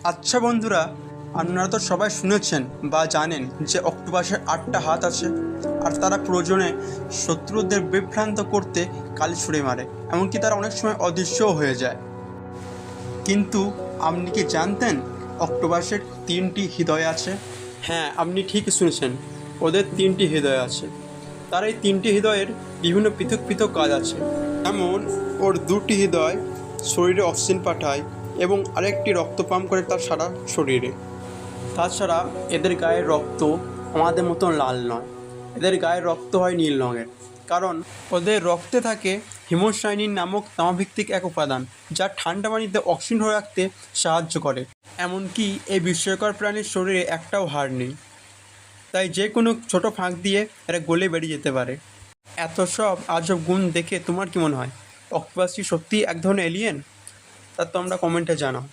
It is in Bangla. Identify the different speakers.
Speaker 1: আচ্ছা বন্ধুরা, আপনারা তো সবাই শুনেছেন বা জানেন যে অক্টোপাসের 8টা হাত আছে আর তারা প্রয়োজনে শত্রুদের বিভ্রান্ত করতে কালি ছুঁড়ে মারে, এমনকি তারা অনেক সময় অদৃশ্যও হয়ে যায়। কিন্তু আপনি কি জানতেন অক্টোপাসের 3টি হৃদয় আছে? হ্যাঁ, আপনি ঠিকই শুনেছেন, ওদের 3টি হৃদয় আছে। তার এই 3টি হৃদয়ের বিভিন্ন পৃথক পৃথক কাজ আছে। যেমন ওর 2টি হৃদয় শরীরে অক্সিজেন পাঠায় এবং আরেকটি রক্ত পাম্প করে তার সারা শরীরে। তাছাড়া এদের গায়ের রক্ত আমাদের মতন লাল নয়, এদের গায়ের রক্ত হয় নীল রঙের। কারণ ওদের রক্তে থাকে হিমোসাইনিন নামক তামাভিত্তিক এক উপাদান, যা ঠান্ডা পানিতে অক্সিজেন ধরে রাখতে সাহায্য করে। এমনকি এই বিস্ময়কর প্রাণীর শরীরে একটাও হাড় নেই, তাই যে কোনো ছোটো ফাঁক দিয়ে এরা গলে বেরিয়ে যেতে পারে। এত সব আজব গুণ দেখে তোমার কি মনে হয়, অক্টোপাস কি সত্যিই এক ধরনের এলিয়েন? তা তোমরা কমেন্টে জানাও।